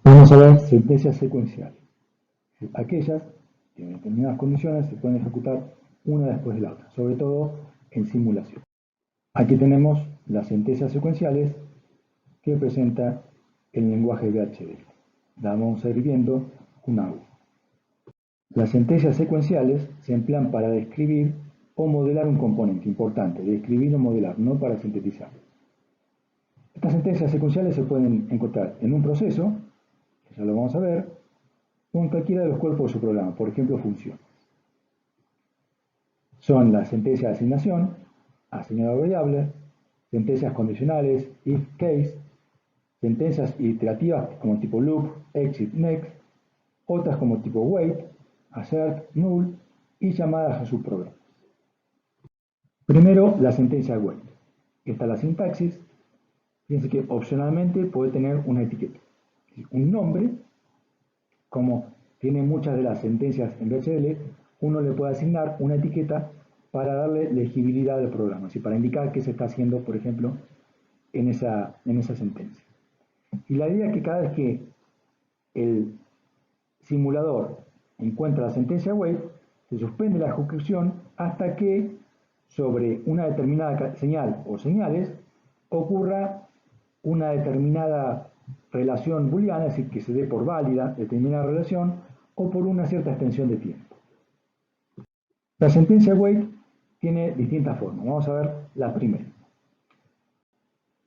Vamos a ver sentencias secuenciales. Aquellas que en determinadas condiciones se pueden ejecutar una después de la otra, sobre todo en simulación. Aquí tenemos las sentencias secuenciales que presenta el lenguaje VHDL. La vamos a ir viendo una a una. Las sentencias secuenciales se emplean para describir o modelar un componente importante, describir o modelar, no para sintetizar. Estas sentencias secuenciales se pueden encontrar en un proceso, que ya lo vamos a ver, o en cualquiera de los cuerpos de su programa, por ejemplo, funciones. Son las sentencias de asignación, asignado variable, sentencias condicionales, if, case, sentencias iterativas como tipo loop, exit, next, otras como tipo wait, assert, null y llamadas a subprogramas. Primero, la sentencia wait. Esta es la sintaxis. Fíjense que opcionalmente puede tener una etiqueta, un nombre, como tiene muchas de las sentencias en VHDL, uno le puede asignar una etiqueta para darle legibilidad al programa, así para indicar qué se está haciendo, por ejemplo, en esa sentencia. Y la idea es que cada vez que el simulador encuentra la sentencia wait, se suspende la ejecución hasta que sobre una determinada señal o señales ocurra una determinada relación booleana, es decir, que se dé por válida determinada relación o por una cierta extensión de tiempo. La sentencia wait tiene distintas formas. Vamos a ver la primera.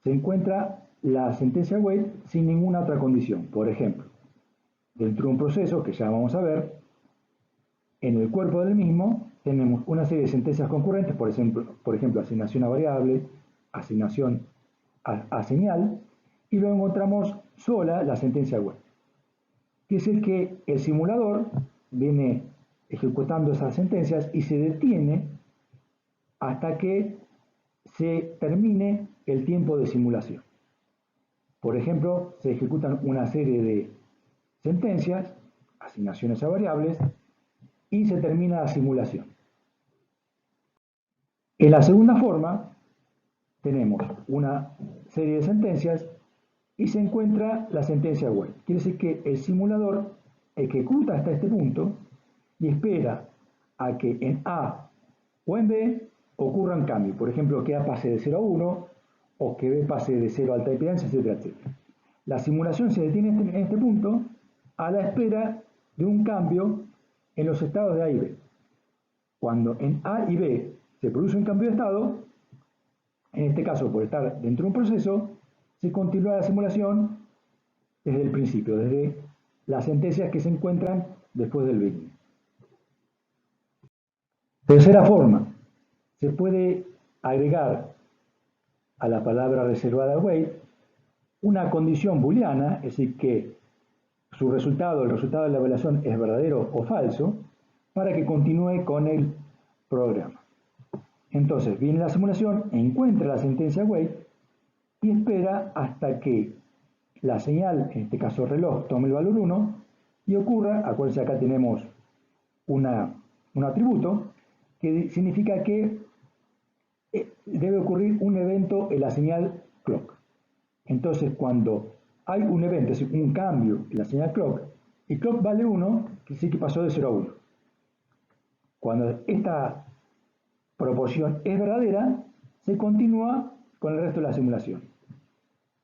Se encuentra la sentencia wait sin ninguna otra condición. Por ejemplo, dentro de un proceso que ya vamos a ver, en el cuerpo del mismo tenemos una serie de sentencias concurrentes, por ejemplo asignación a variable, asignación a señal, y luego encontramos sola la sentencia wait, que es el que el simulador viene ejecutando esas sentencias y se detiene hasta que se termine el tiempo de simulación. Por ejemplo, se ejecutan una serie de sentencias, asignaciones a variables, y se termina la simulación. En la segunda forma, tenemos una serie de sentencias y se encuentra la sentencia wait. Quiere decir que el simulador ejecuta hasta este punto y espera a que en A o en B ocurra un cambio. Por ejemplo, que A pase de 0 a 1 o que B pase de 0 a alta impedancia, etcétera, etcétera. La simulación se detiene en este punto a la espera de un cambio en los estados de A y B. Cuando en A y B se produce un cambio de estado, en este caso por estar dentro de un proceso, se continúa la simulación desde el principio, desde las sentencias que se encuentran después del beginning. Tercera forma, se puede agregar a la palabra reservada wait una condición booleana, es decir, que su resultado, el resultado de la evaluación es verdadero o falso, para que continúe con el programa. Entonces viene la simulación, encuentra la sentencia wait y espera hasta que la señal, en este caso reloj, tome el valor 1 y ocurra, acuérdense acá tenemos un atributo que significa que debe ocurrir un evento en la señal clock. Entonces cuando hay un evento, es decir, un cambio en la señal clock, y clock vale 1, que sí que pasó de 0 a 1. Cuando esta proporción es verdadera, se continúa con el resto de la simulación.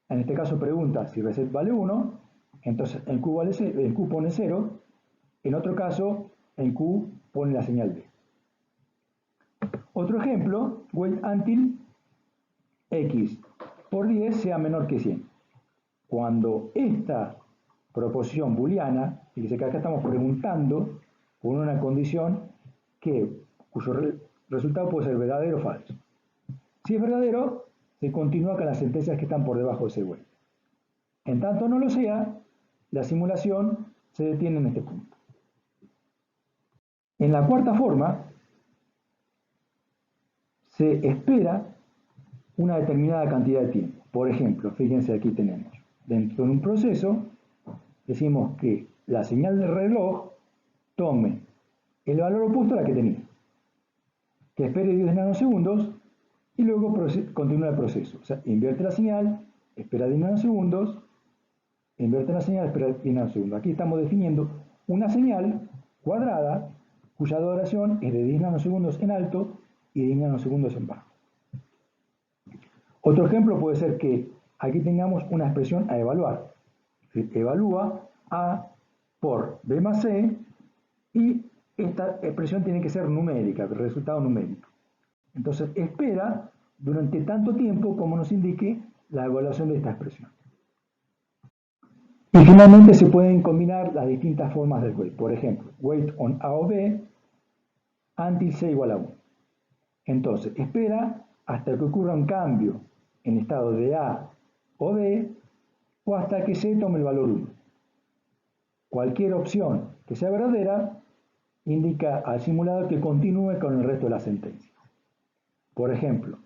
En este caso pregunta si reset vale 1, entonces en Q, en Q pone 0, en otro caso en Q pone la señal B. Otro ejemplo, wait until x por 10 sea menor que 100. Cuando esta proporción booleana, fíjese que acá estamos preguntando por una condición cuyo resultado puede ser verdadero o falso. Si es verdadero, se continúa con las sentencias que están por debajo de ese wait. En tanto no lo sea, la simulación se detiene en este punto. En la cuarta forma, se espera una determinada cantidad de tiempo. Por ejemplo, fíjense aquí tenemos, dentro de un proceso, decimos que la señal del reloj tome el valor opuesto a la que tenía, que espere 10 nanosegundos y luego continúa el proceso. O sea, invierte la señal, espera 10 nanosegundos, invierte la señal, espera 10 nanosegundos. Aquí estamos definiendo una señal cuadrada cuya duración es de 10 nanosegundos en alto y 10 nanosegundos en bajo. Otro ejemplo puede ser que aquí tengamos una expresión a evaluar. Evalúa A por B más C y esta expresión tiene que ser numérica, el resultado numérico. Entonces espera durante tanto tiempo como nos indique la evaluación de esta expresión. Y finalmente se pueden combinar las distintas formas del wait. Por ejemplo, wait on A o B until C igual a 1. Entonces espera hasta que ocurra un cambio en estado de A o B o hasta que C tome el valor 1. Cualquier opción que sea verdadera indica al simulador que continúe con el resto de la sentencia. Por ejemplo,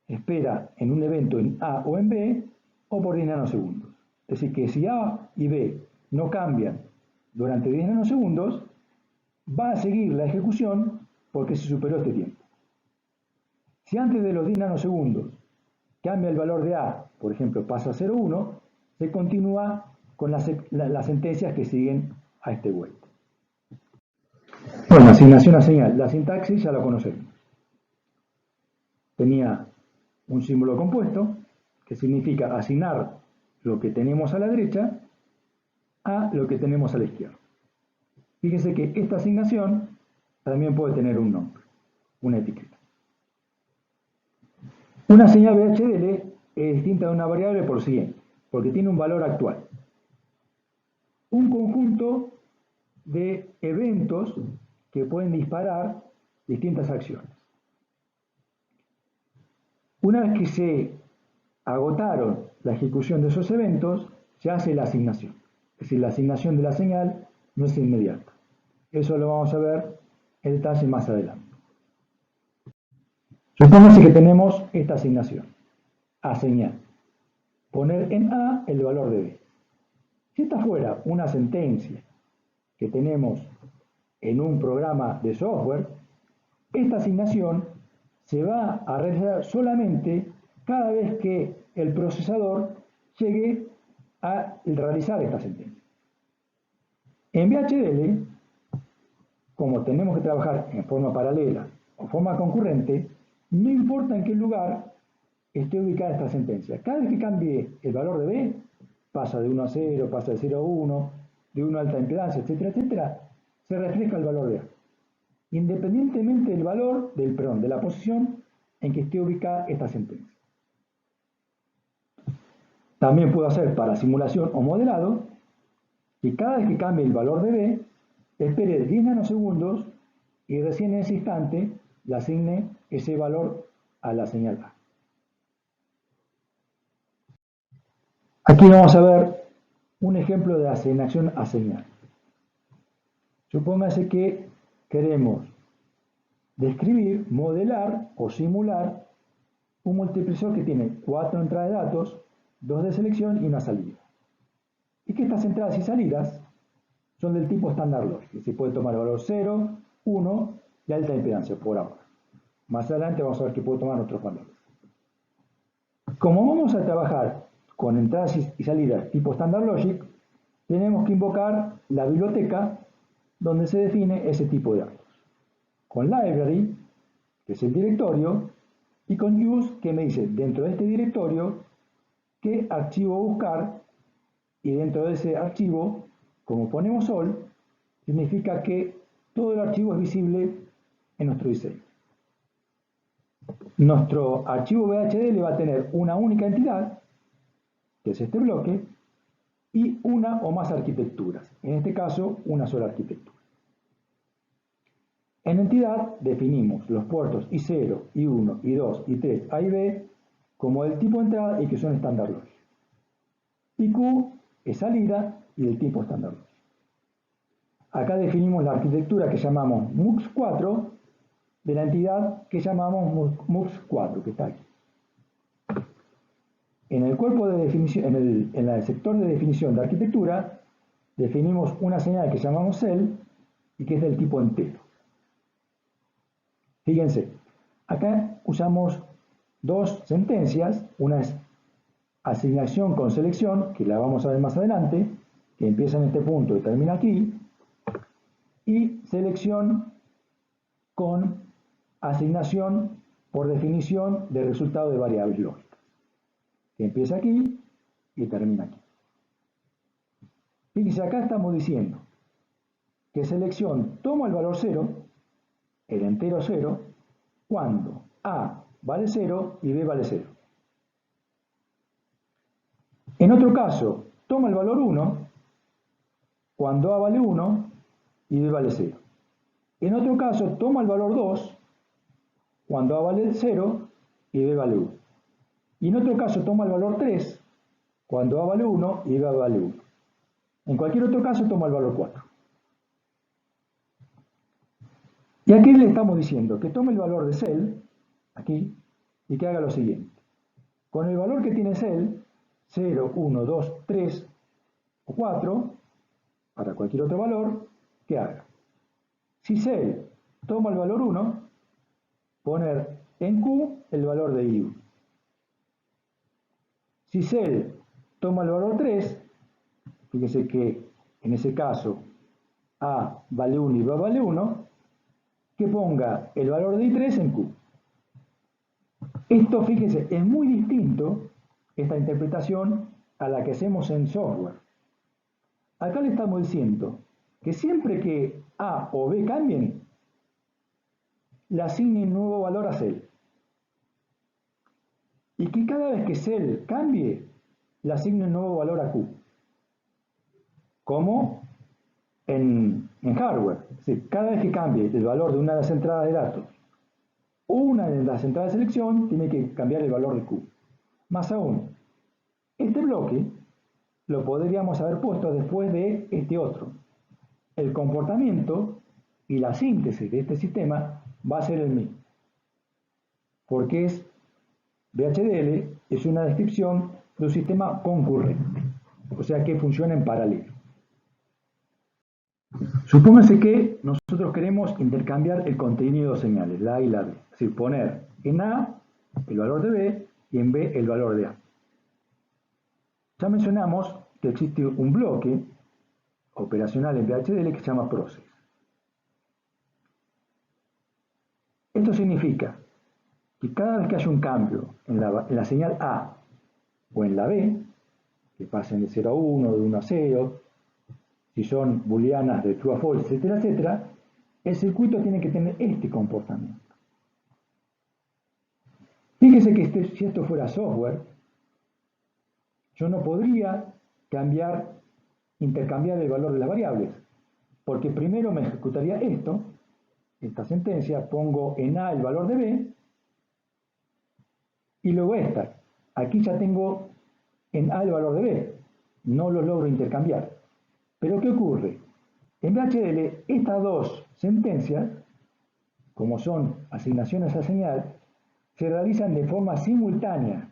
espera en un evento en A o en B o por 10 nanosegundos. Es decir, que si A y B no cambian durante 10 nanosegundos, va a seguir la ejecución porque se superó este tiempo. Si antes de los 10 nanosegundos cambia el valor de A, por ejemplo, pasa a 0,1, se continúa con las sentencias que siguen a este wait. Bueno, asignación a señal. La sintaxis ya la conocemos. Tenía un símbolo compuesto que significa asignar lo que tenemos a la derecha a lo que tenemos a la izquierda. Fíjense que esta asignación también puede tener un nombre, una etiqueta. Una señal VHDL es distinta de una variable por lo siguiente, porque tiene un valor actual. Un conjunto de eventos que pueden disparar distintas acciones. Una vez que se agotaron la ejecución de esos eventos, se hace la asignación. Es decir, la asignación de la señal no es inmediata. Eso lo vamos a ver en detalle más adelante. Supóngase que tenemos esta asignación, a señal. Poner en A el valor de B. Si esta fuera una sentencia que tenemos en un programa de software, esta asignación se va a realizar solamente cada vez que el procesador llegue a realizar esta sentencia. En VHDL, como tenemos que trabajar en forma paralela o forma concurrente, no importa en qué lugar esté ubicada esta sentencia. Cada vez que cambie el valor de B, pasa de 1 a 0, pasa de 0 a 1, de 1 a alta impedancia, etcétera, etcétera, se refleja el valor de A, independientemente del valor, de la posición en que esté ubicada esta sentencia. También puedo hacer para simulación o modelado que cada vez que cambie el valor de B, espere 10 nanosegundos y recién en ese instante le asigne ese valor a la señal A. Aquí vamos a ver un ejemplo de asignación a señal. Supóngase que queremos describir, modelar o simular un multiplexor que tiene 4 entradas de datos, 2 de selección y una salida. Y que estas entradas y salidas son del tipo estándar lógico. Se puede tomar el valor 0, 1 y alta impedancia por ahora. Más adelante vamos a ver que puedo tomar otros valores. Como vamos a trabajar con entradas y salidas tipo Standard Logic, tenemos que invocar la biblioteca donde se define ese tipo de datos. Con library, que es el directorio, y con use, que me dice dentro de este directorio qué archivo buscar, y dentro de ese archivo, como ponemos all, significa que todo el archivo es visible en nuestro diseño. Nuestro archivo VHDL va a tener una única entidad, que es este bloque, y una o más arquitecturas. En este caso, una sola arquitectura. En entidad definimos los puertos I0, I1, I2, I3, A y B como del tipo de entrada y que son estándar lógico. IQ es salida y del tipo estándar lógico. Acá definimos la arquitectura que llamamos MUX4 de la entidad que llamamos MUX4, que está aquí. En el cuerpo de definición, en el sector de definición de arquitectura, definimos una señal que llamamos cell y que es del tipo entero. Fíjense, acá usamos dos sentencias, una es asignación con selección, que la vamos a ver más adelante, que empieza en este punto y termina aquí, y selección con asignación por definición de resultado de variables lógicas, que empieza aquí y termina aquí. Fíjense, acá estamos diciendo que selección toma el valor 0, el entero 0, cuando A vale 0 y B vale 0. En otro caso, toma el valor 1 cuando A vale 1 y B vale 0. En otro caso, toma el valor 2 cuando A vale 0 y B vale 1. Y en otro caso, toma el valor 3 cuando A vale 1 y B vale 1. En cualquier otro caso, toma el valor 4. Y aquí le estamos diciendo que tome el valor de cell, aquí, y que haga lo siguiente. Con el valor que tiene cell, 0, 1, 2, 3 o 4, para cualquier otro valor, que haga. Si cell toma el valor 1, poner en Q el valor de I1. Si cell toma el valor 3, fíjese que en ese caso A vale 1 y B vale 1, que ponga el valor de I3 en Q. Esto, fíjese, es muy distinto, esta interpretación, a la que hacemos en software. Acá le estamos diciendo que siempre que A o B cambien, le asigne un nuevo valor a cell. Y que cada vez que cell cambie, le asigne un nuevo valor a Q. Como en hardware. Es decir, cada vez que cambie el valor de una de las entradas de datos, una de las entradas de selección tiene que cambiar el valor de Q. Más aún, este bloque lo podríamos haber puesto después de este otro. El comportamiento y la síntesis de este sistema va a ser el mismo. Porque VHDL es una descripción de un sistema concurrente. O sea que funciona en paralelo. Supóngase que nosotros queremos intercambiar el contenido de señales, la A y la B. Es decir, poner en A el valor de B y en B el valor de A. Ya mencionamos que existe un bloque operacional en VHDL que se llama process. Esto significa que cada vez que haya un cambio en la señal A o en la B, que pasen de 0 a 1, de 1 a 0, si son booleanas de true a false, etcétera, etcétera, el circuito tiene que tener este comportamiento. Fíjese que si esto fuera software, yo no podría intercambiar el valor de las variables, porque primero me ejecutaría esta sentencia, pongo en A el valor de B, y luego esta. Aquí ya tengo en A el valor de B, no lo logro intercambiar. Pero ¿qué ocurre? En VHDL, estas dos sentencias, como son asignaciones a señal, se realizan de forma simultánea.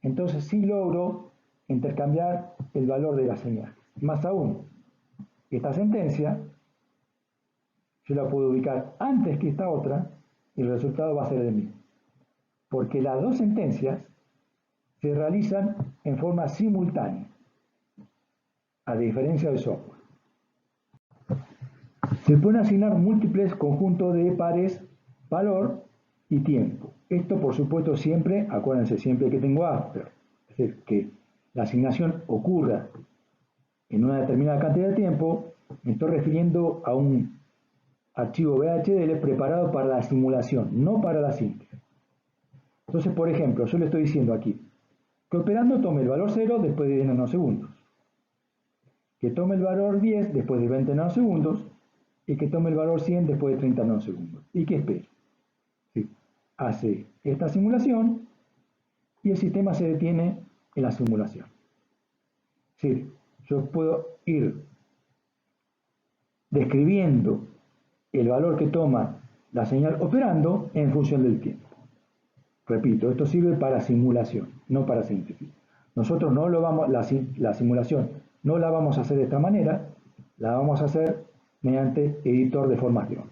Entonces sí logro intercambiar el valor de la señal. Más aún, esta sentencia yo la puedo ubicar antes que esta otra y el resultado va a ser el mismo. Porque las dos sentencias se realizan en forma simultánea, a diferencia del software. Se pueden asignar múltiples conjuntos de pares, valor y tiempo. Esto, por supuesto, siempre, acuérdense, siempre que tengo after. Es decir, que la asignación ocurra en una determinada cantidad de tiempo, me estoy refiriendo a un archivo VHDL preparado para la simulación, no para la síntesis. Entonces, por ejemplo, yo le estoy diciendo aquí que operando tome el valor 0 después de 10 nanosegundos, que tome el valor 10 después de 20 nanosegundos y que tome el valor 100 después de 30 nanosegundos. ¿Y qué espero? Sí, hace esta simulación y el sistema se detiene en la simulación. Es decir, yo puedo ir describiendo el valor que toma la señal operando en función del tiempo. Repito, esto sirve para simulación, no para síntesis. Nosotros no lo vamos, la simulación no la vamos a hacer de esta manera, la vamos a hacer mediante editor de formación.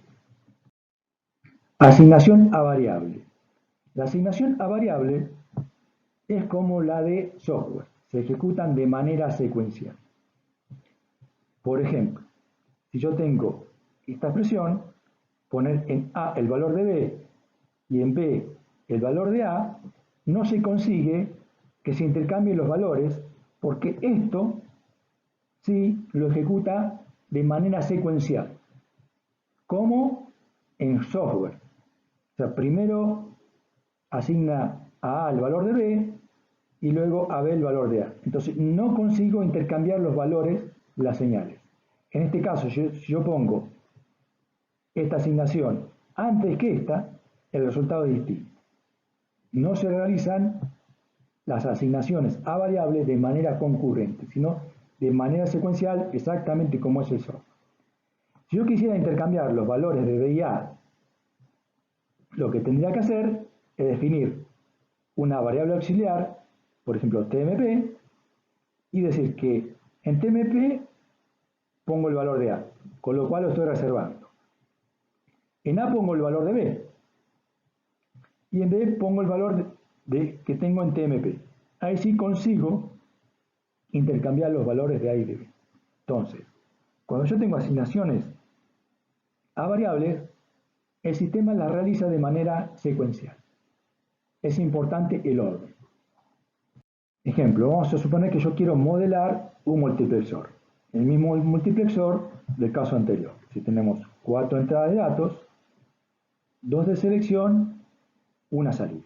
Asignación a variable. La asignación a variable es como la de software, se ejecutan de manera secuencial. Por ejemplo, si yo tengo esta expresión, poner en A el valor de B y en B el valor de A, no se consigue que se intercambien los valores porque esto sí lo ejecuta de manera secuencial, como en software. O sea, primero asigna a A el valor de B y luego a B el valor de A. Entonces no consigo intercambiar los valores de las señales. En este caso, si yo pongo esta asignación antes que esta, el resultado es distinto. No se realizan las asignaciones a variables de manera concurrente, sino de manera secuencial, exactamente como es el software. Si yo quisiera intercambiar los valores de B y A, lo que tendría que hacer es definir una variable auxiliar, por ejemplo TMP, y decir que en TMP pongo el valor de A, con lo cual lo estoy reservando. En A pongo el valor de B, y en B pongo el valor que tengo en TMP. Ahí sí consigo intercambiar los valores de A y de B. Entonces, cuando yo tengo asignaciones a variables, el sistema las realiza de manera secuencial. Es importante el orden. Ejemplo, vamos a suponer que yo quiero modelar un multiplexor. El mismo multiplexor del caso anterior. Si tenemos 4 entradas de datos, 2 de selección, una salida.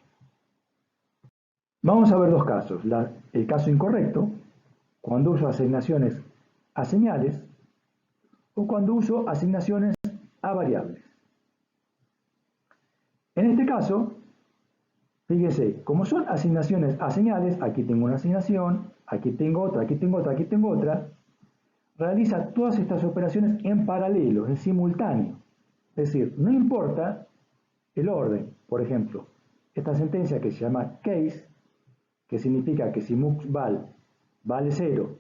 Vamos a ver dos casos. El caso incorrecto, cuando uso asignaciones a señales, o cuando uso asignaciones a variables. En este caso, fíjese, como son asignaciones a señales, aquí tengo una asignación, aquí tengo otra, aquí tengo otra, aquí tengo otra, realiza todas estas operaciones en paralelo, en simultáneo. Es decir, no importa el orden. Por ejemplo, esta sentencia que se llama case, que significa que si muxval vale 0,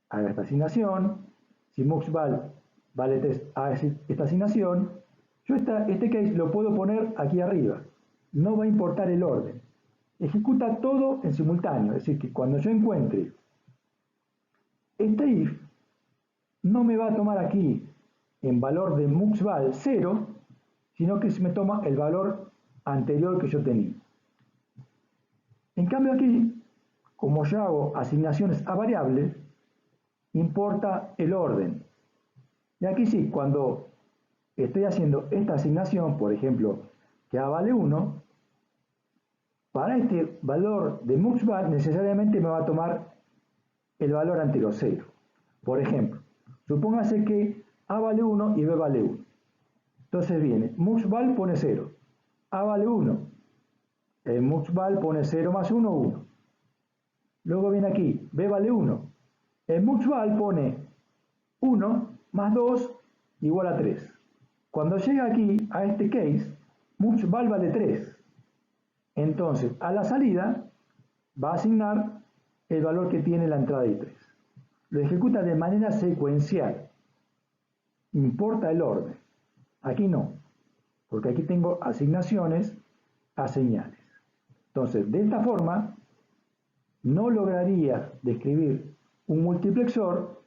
haga esta asignación, si muxval vale 3, haga esta asignación, yo este case lo puedo poner aquí arriba, no va a importar el orden, ejecuta todo en simultáneo, es decir, que cuando yo encuentre este if, no me va a tomar aquí en valor de muxval 0, sino que se me toma el valor anterior que yo tenía. En cambio aquí, como yo hago asignaciones a variables, importa el orden. Y aquí sí, cuando estoy haciendo esta asignación, por ejemplo, que A vale 1, para este valor de muxval necesariamente me va a tomar el valor anterior, 0. Por ejemplo, supóngase que A vale 1 y B vale 1. Entonces viene, muxval pone 0, A vale 1, el muxval pone 0 más 1, 1. Luego viene aquí, B vale 1, el muxval pone 1 más 2 igual a 3. Cuando llega aquí a este case, muxval vale 3. Entonces, a la salida va a asignar el valor que tiene la entrada de 3. Lo ejecuta de manera secuencial. Importa el orden. Aquí no, porque aquí tengo asignaciones a señales. Entonces, de esta forma, no lograría describir un multiplexor,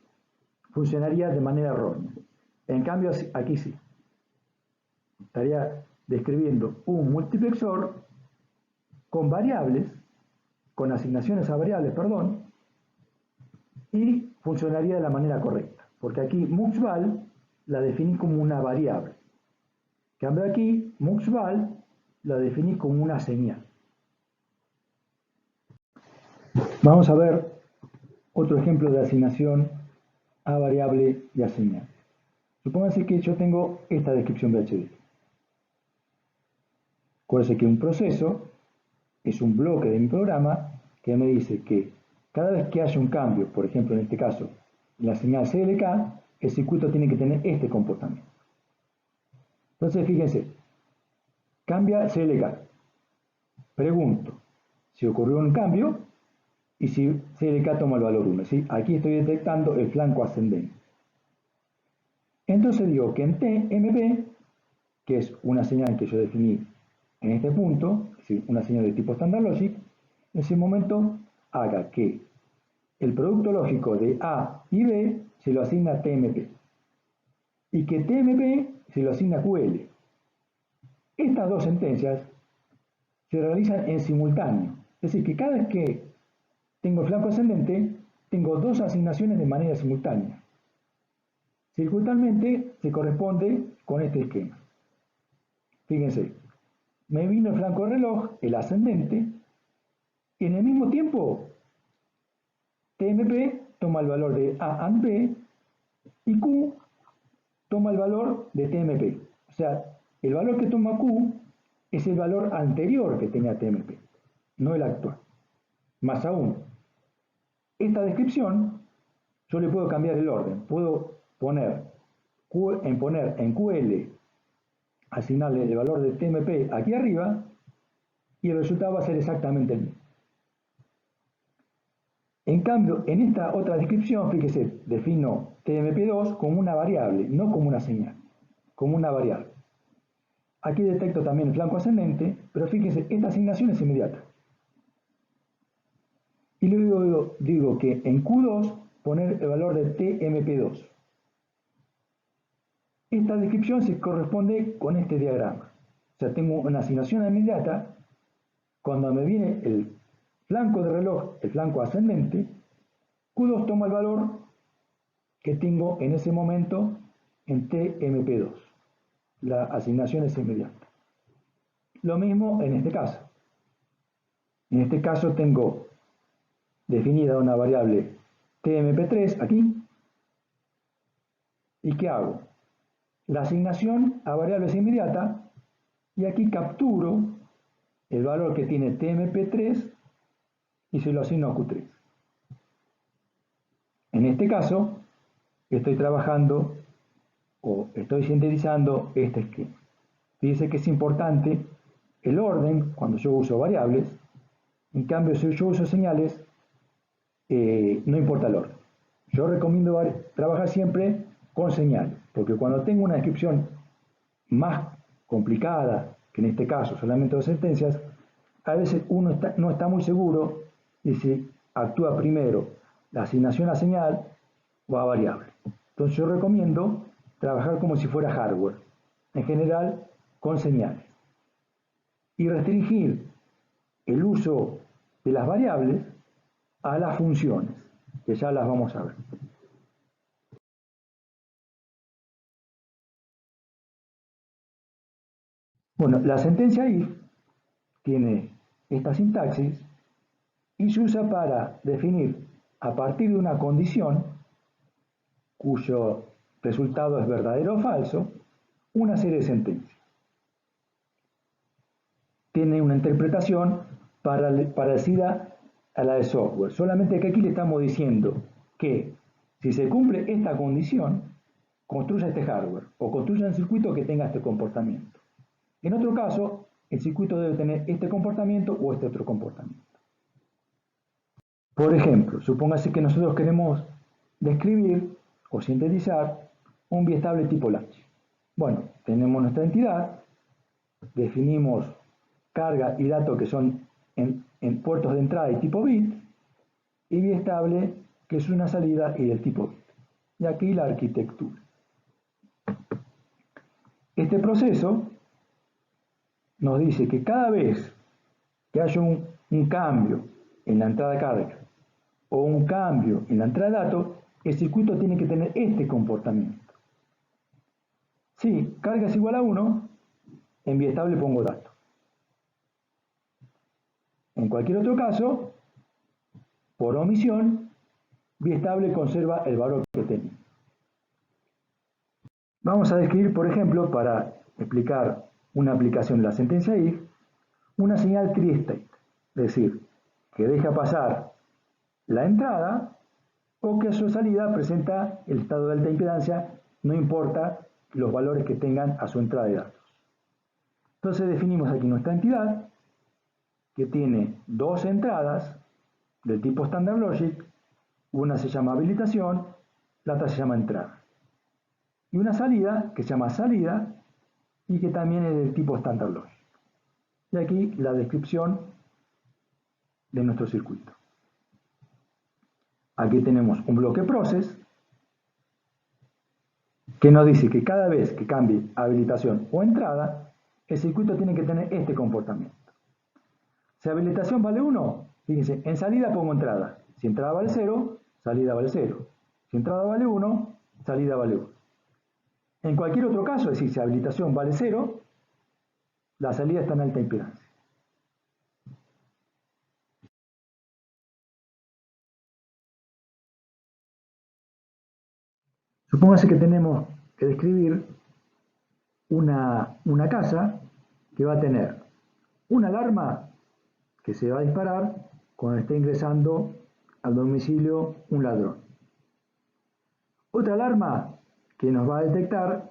funcionaría de manera errónea. En cambio, aquí sí. Estaría describiendo un multiplexor con variables, con asignaciones a variables, perdón, y funcionaría de la manera correcta. Porque aquí muxval la definí como una variable. En cambio aquí, muxval la definí como una señal. Vamos a ver otro ejemplo de asignación a variable y a señal. Supónganse que yo tengo esta descripción de HDL. Acuérdense que un proceso es un bloque de mi programa que me dice que cada vez que haya un cambio, por ejemplo en este caso, en la señal CLK, el circuito tiene que tener este comportamiento. Entonces fíjense, cambia CLK. Pregunto si ocurrió un cambio y si CLK toma el valor 1. ¿Sí? Aquí estoy detectando el flanco ascendente. Entonces digo que en TMP, que es una señal que yo definí en este punto, es decir, una señal de tipo Standard Logic, en ese momento haga que el producto lógico de A y B se lo asigna a TMP y que TMP se lo asigna a QL. Estas dos sentencias se realizan en simultáneo, es decir, que cada vez que tengo el flanco ascendente, tengo dos asignaciones de manera simultánea. Circunstancialmente se corresponde con este esquema. Fíjense, me vino el flanco de reloj, el ascendente, y en el mismo tiempo TMP toma el valor de A and B y Q toma el valor de TMP. O sea, el valor que toma Q es el valor anterior que tenía TMP, no el actual. Más aún, esta descripción yo le puedo cambiar el orden. Puedo poner en QL, asignarle el valor de TMP aquí arriba y el resultado va a ser exactamente el mismo. En cambio, en esta otra descripción, fíjese, defino TMP2 como una variable, no como una señal, como una variable. Aquí detecto también el flanco ascendente, pero fíjense, esta asignación es inmediata. Y luego digo que en Q2 poner el valor de TMP2. Esta descripción se corresponde con este diagrama. O sea, tengo una asignación inmediata. Cuando me viene el flanco de reloj, el flanco ascendente, Q2 toma el valor que tengo en ese momento en TMP2. La asignación es inmediata. Lo mismo en este caso. En este caso tengo definida una variable TMP3 aquí. ¿Y qué hago? La asignación a variables inmediata y aquí capturo el valor que tiene TMP3 y se lo asigno a Q3. En este caso, estoy trabajando o estoy sintetizando este esquema. Fíjense que es importante el orden cuando yo uso variables. En cambio, si yo uso señales, no importa el orden. Yo recomiendo trabajar siempre con señales, porque cuando tengo una descripción más complicada, que en este caso solamente dos sentencias, a veces uno no está muy seguro de si actúa primero la asignación a señal o a variable. Entonces yo recomiendo trabajar como si fuera hardware, en general con señales, y restringir el uso de las variables a las funciones, que ya las vamos a ver. Bueno, la sentencia if tiene esta sintaxis y se usa para definir a partir de una condición cuyo resultado es verdadero o falso, una serie de sentencias. Tiene una interpretación parecida a la de software, solamente que aquí le estamos diciendo que si se cumple esta condición, construya este hardware o construya un circuito que tenga este comportamiento. En otro caso, el circuito debe tener este comportamiento o este otro comportamiento. Por ejemplo, supóngase que nosotros queremos describir o sintetizar un biestable tipo latch. Bueno, tenemos nuestra entidad, definimos carga y datos que son en puertos de entrada y tipo bit, y biestable que es una salida y del tipo bit. Y aquí la arquitectura. Este proceso nos dice que cada vez que haya un cambio en la entrada de carga o un cambio en la entrada de datos, el circuito tiene que tener este comportamiento. Si carga es igual a 1, en biestable pongo dato. En cualquier otro caso, por omisión, biestable conserva el valor que tenía. Vamos a describir, por ejemplo, para explicar una aplicación de la sentencia if, una señal tri-state, es decir, que deja pasar la entrada o que a su salida presenta el estado de alta impedancia, no importa los valores que tengan a su entrada de datos. Entonces definimos aquí nuestra entidad que tiene dos entradas del tipo Standard Logic, una se llama habilitación, la otra se llama entrada. Y una salida que se llama salida y que también es del tipo Standard Logic. Y aquí la descripción de nuestro circuito. Aquí tenemos un bloque process que nos dice que cada vez que cambie habilitación o entrada, el circuito tiene que tener este comportamiento. Si habilitación vale 1, fíjense, en salida pongo entrada. Si entrada vale 0, salida vale 0. Si entrada vale 1, salida vale 1. En cualquier otro caso, es decir, si habilitación vale 0, la salida está en alta impedancia. Supóngase que tenemos que describir una casa que va a tener una alarma que se va a disparar cuando esté ingresando al domicilio un ladrón. Otra alarma que nos va a detectar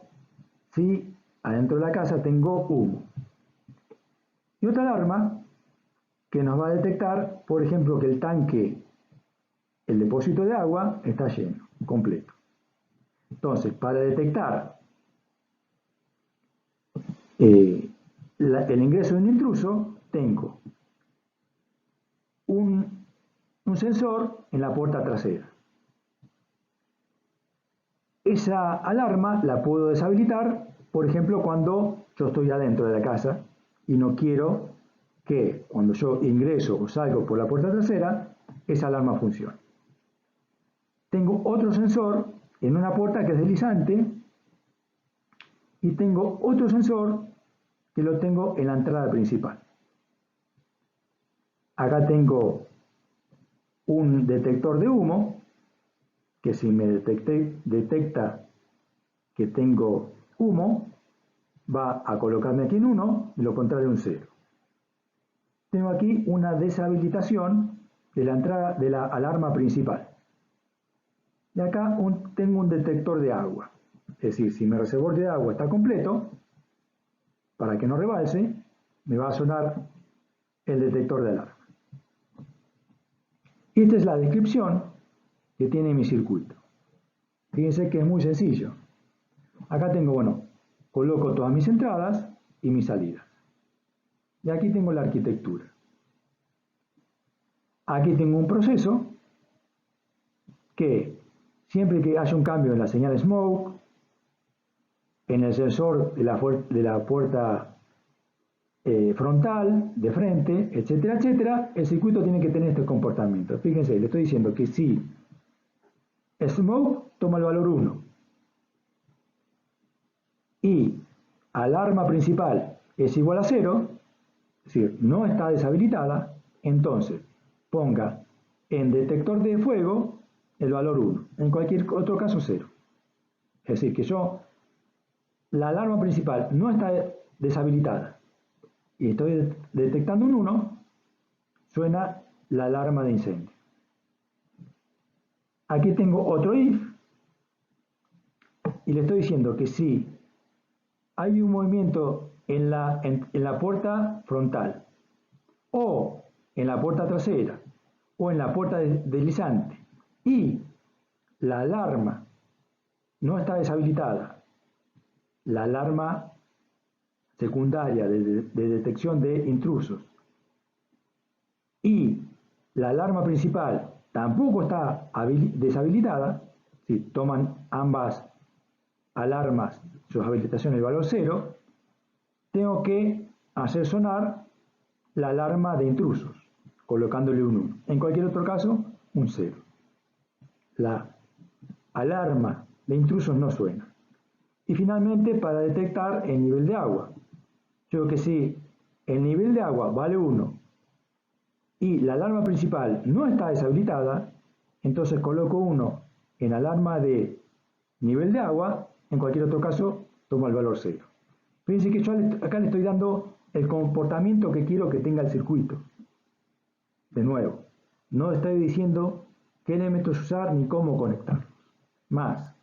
si adentro de la casa tengo humo. Y otra alarma que nos va a detectar, por ejemplo, que el tanque, el depósito de agua, está lleno, completo. Entonces, para detectar el ingreso de un intruso, tengo un sensor en la puerta trasera. Esa alarma la puedo deshabilitar, por ejemplo, cuando yo estoy adentro de la casa y no quiero que cuando yo ingreso o salgo por la puerta trasera, esa alarma funcione. Tengo otro sensor en una puerta que es deslizante y tengo otro sensor que lo tengo en la entrada principal. Acá tengo un detector de humo que si me detecta que tengo humo, va a colocarme aquí en 1 y lo contrario en 0. Tengo aquí una deshabilitación de la entrada de la alarma principal. Y acá tengo un detector de agua. Es decir, si mi reservorio de agua está completo, para que no rebalse, me va a sonar el detector de alarma. Y esta es la descripción que tiene mi circuito. Fíjense que es muy sencillo. Acá tengo, bueno, coloco todas mis entradas y mis salidas. Y aquí tengo la arquitectura. Aquí tengo un proceso que siempre que haya un cambio en la señal smoke, en el sensor de la puerta frontal, de frente, etcétera, etcétera, el circuito tiene que tener este comportamiento. Fíjense, le estoy diciendo que si smoke toma el valor 1 y alarma principal es igual a 0, es decir, no está deshabilitada, entonces ponga en detector de fuego el valor 1, en cualquier otro caso 0. Es decir, que la alarma principal no está deshabilitada y estoy detectando un 1, suena la alarma de incendio. Aquí tengo otro if y le estoy diciendo que si hay un movimiento en la puerta frontal o en la puerta trasera o en la puerta deslizante y la alarma no está deshabilitada, la alarma secundaria de detección de intrusos y la alarma principal tampoco está deshabilitada, si toman ambas alarmas su habilitación el valor 0, tengo que hacer sonar la alarma de intrusos, colocándole un 1. En cualquier otro caso, un 0. La alarma de intrusos no suena. Y finalmente, para detectar el nivel de agua. Yo que si el nivel de agua vale 1 y la alarma principal no está deshabilitada, entonces coloco 1 en alarma de nivel de agua, en cualquier otro caso tomo el valor 0. Fíjense que yo acá le estoy dando el comportamiento que quiero que tenga el circuito. De nuevo, no estoy diciendo qué elementos usar ni cómo conectarlos. Más,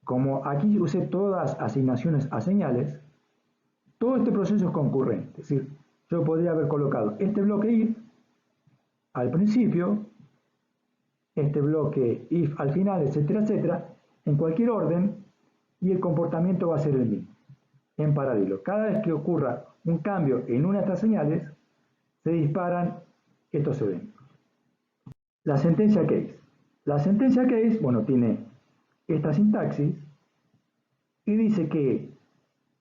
como aquí usé todas asignaciones a señales, todo este proceso es concurrente. Es decir, yo podría haber colocado este bloque if al principio, este bloque if al final, etcétera, etcétera, en cualquier orden, y el comportamiento va a ser el mismo, en paralelo. Cada vez que ocurra un cambio en una de estas señales, se disparan estos eventos. La sentencia case. La sentencia case, bueno, tiene esta sintaxis y dice que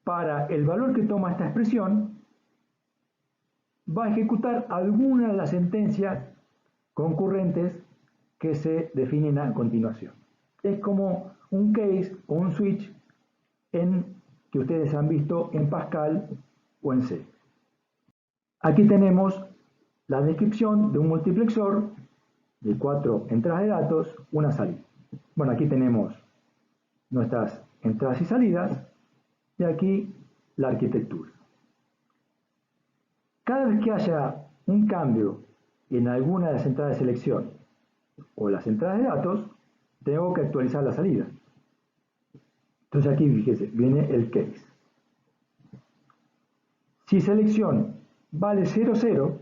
para el valor que toma esta expresión va a ejecutar alguna de las sentencias concurrentes que se definen a continuación. Es como un case o un switch que ustedes han visto en Pascal o en C. Aquí tenemos la descripción de un multiplexor de 4 entradas de datos, una salida. Bueno, aquí tenemos nuestras entradas y salidas y aquí la arquitectura. Cada vez que haya un cambio en alguna de las entradas de selección o las entradas de datos, tengo que actualizar la salida. Entonces aquí, fíjese, viene el case. Si selección vale 0, 0,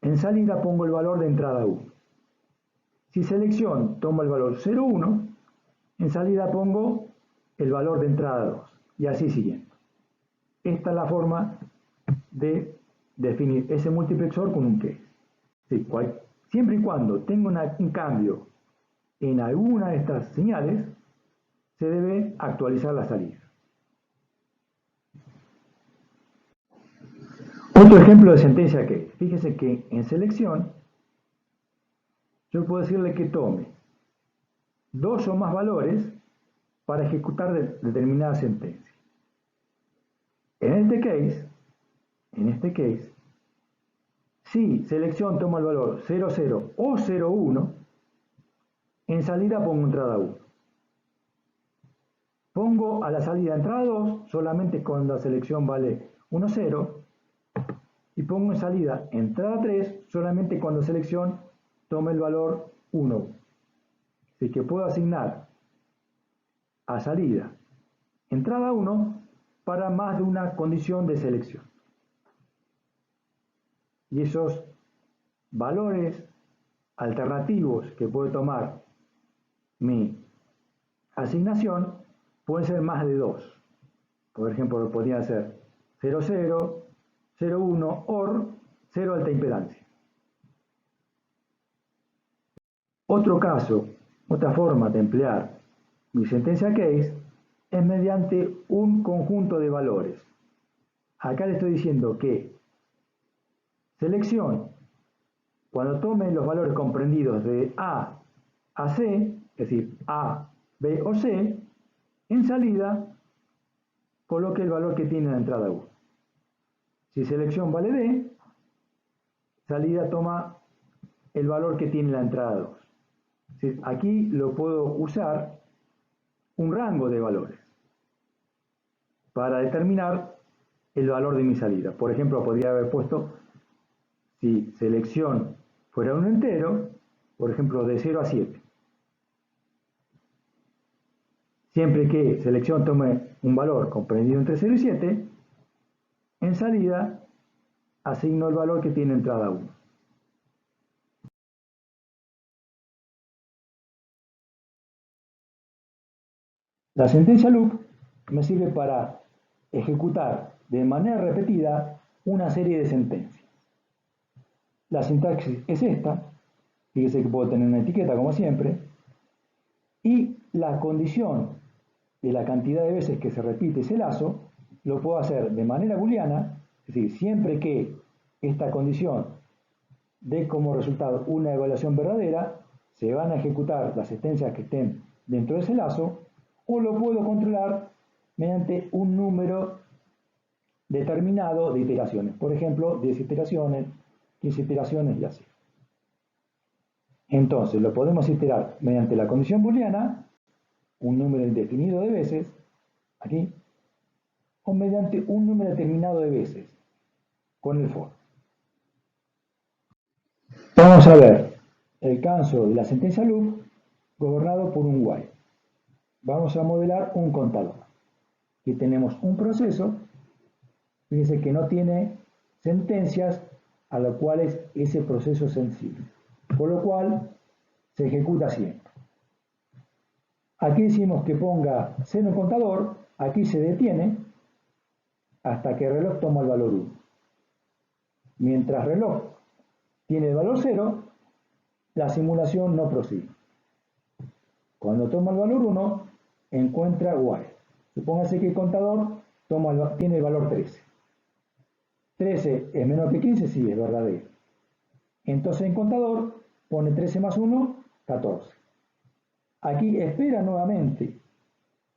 en salida pongo el valor de entrada 1. Si selección toma el valor 0, 1, en salida pongo el valor de entrada 2 y así siguiendo. Esta es la forma de definir ese multiplexor con un case. Sí, siempre y cuando tenga un cambio en alguna de estas señales, se debe actualizar la salida. Otro ejemplo de sentencia case. Fíjese que en selección yo puedo decirle que tome 2 o más valores para ejecutar determinada sentencia. En este case, si selección toma el valor 0, 0 o 0, 1, en salida pongo entrada 1. Pongo a la salida entrada 2 solamente cuando la selección vale 1, 0. Y pongo en salida entrada 3 solamente cuando selección tome el valor 1. Así que puedo asignar a salida entrada 1 para más de una condición de selección. Y esos valores alternativos que puede tomar mi asignación pueden ser más de 2. Por ejemplo, podría ser 0, 0, 0, 1 o 0 alta impedancia. Otro caso, otra forma de emplear mi sentencia case es mediante un conjunto de valores. Acá le estoy diciendo que selección, cuando tome los valores comprendidos de A a C, es decir, A, B o C, en salida coloque el valor que tiene en la entrada 1. Si selección vale D, salida toma el valor que tiene la entrada 2. Aquí lo puedo usar un rango de valores para determinar el valor de mi salida. Por ejemplo, podría haber puesto, si selección fuera un entero, por ejemplo, de 0 a 7. Siempre que selección tome un valor comprendido entre 0 y 7, en salida asigno el valor que tiene entrada 1. La sentencia loop me sirve para ejecutar de manera repetida una serie de sentencias. La sintaxis es esta, fíjese que puedo tener una etiqueta como siempre, y la condición de la cantidad de veces que se repite ese lazo lo puedo hacer de manera booleana, es decir, siempre que esta condición dé como resultado una evaluación verdadera, se van a ejecutar las sentencias que estén dentro de ese lazo, o lo puedo controlar mediante un número determinado de iteraciones. Por ejemplo, 10 iteraciones, 15 iteraciones y así. Entonces, lo podemos iterar mediante la condición booleana, un número indefinido de veces, aquí, o mediante un número determinado de veces, con el for. Vamos a ver el caso de la sentencia loop gobernado por un while. Vamos a modelar un contador. Aquí tenemos un proceso, fíjense que no tiene sentencias a las cuales ese proceso es sensible, por lo cual se ejecuta siempre. Aquí decimos que ponga 0 en contador, aquí se detiene hasta que el reloj toma el valor 1. Mientras reloj tiene el valor 0, la simulación no prosigue. Cuando toma el valor 1, encuentra y. Supóngase que el contador tiene el valor 13. 13 es menor que 15, sí, es verdadero. Entonces el contador pone 13 más 1, 14. Aquí espera nuevamente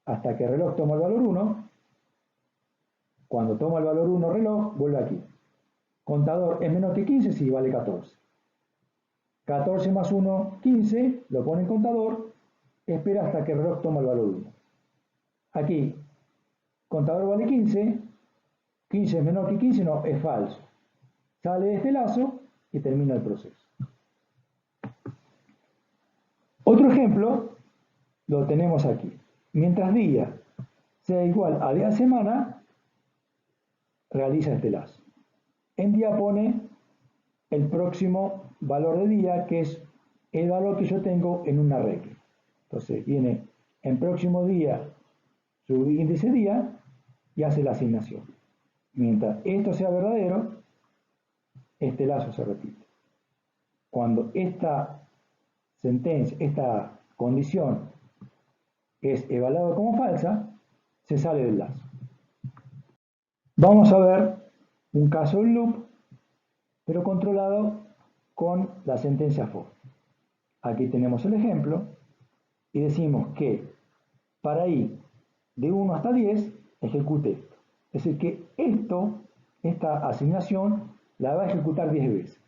hasta que el reloj toma el valor 1. Cuando toma el valor 1 reloj, vuelve aquí. Contador es menor que 15, sí, vale 14. 14 más 1, 15, lo pone en contador, espera hasta que el reloj toma el valor 1. Aquí, contador vale 15, 15 es menor que 15, no, es falso. Sale de este lazo y termina el proceso. Otro ejemplo lo tenemos aquí. Mientras día sea igual a día semana, realiza este lazo. En día pone el próximo valor de día, que es el valor que yo tengo en una regla. Entonces viene en próximo día su índice día y hace la asignación. Mientras esto sea verdadero, este lazo se repite. Cuando esta sentencia, esta condición es evaluada como falsa, se sale del lazo. Vamos a ver un caso de loop, pero controlado con la sentencia for. Aquí tenemos el ejemplo y decimos que para i de 1 hasta 10 ejecute esto. Es decir, que esta asignación la va a ejecutar 10 veces.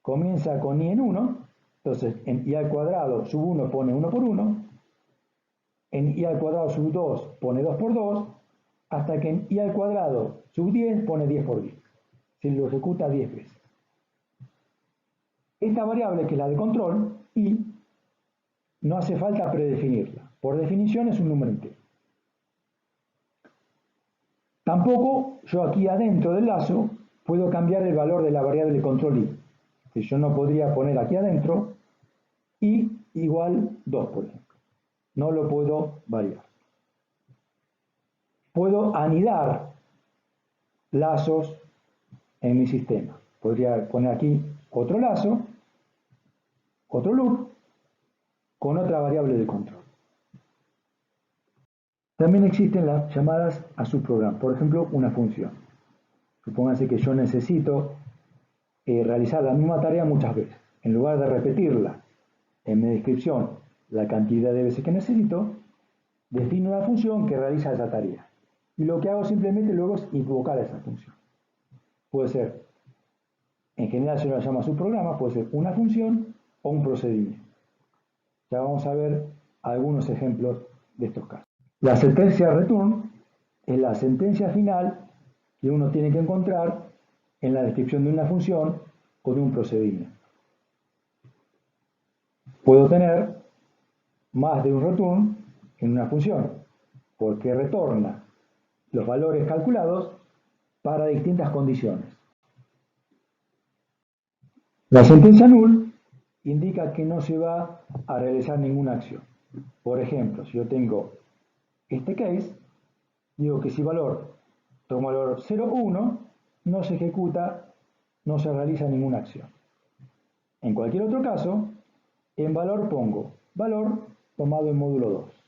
Comienza con i en 1, entonces en i al cuadrado sub 1 pone 1 por 1, en i al cuadrado sub 2 pone 2 por 2, hasta que en i al cuadrado sub 10 pone 10 por 10. Se lo ejecuta 10 veces. Esta variable, que es la de control, i, no hace falta predefinirla. Por definición es un número entero. Tampoco yo aquí adentro del lazo puedo cambiar el valor de la variable de control i. Si yo no podría poner aquí adentro i igual 2, por ejemplo. No lo puedo variar. Puedo anidar lazos en mi sistema. Podría poner aquí otro lazo, otro loop, con otra variable de control. También existen las llamadas a subprograma, por ejemplo, una función. Supónganse que yo necesito realizar la misma tarea muchas veces. En lugar de repetirla en mi descripción la cantidad de veces que necesito, defino una función que realiza esa tarea. Y lo que hago simplemente luego es invocar esa función. Puede ser, en general se lo llama subprograma, puede ser una función o un procedimiento. Ya vamos a ver algunos ejemplos de estos casos. La sentencia return es la sentencia final que uno tiene que encontrar en la descripción de una función o de un procedimiento. Puedo tener más de un return en una función, porque retorna los valores calculados para distintas condiciones. La sentencia null indica que no se va a realizar ninguna acción. Por ejemplo, si yo tengo este case, digo que si valor toma valor 0,1, no se ejecuta, no se realiza ninguna acción. En cualquier otro caso, en valor pongo valor tomado en módulo 2.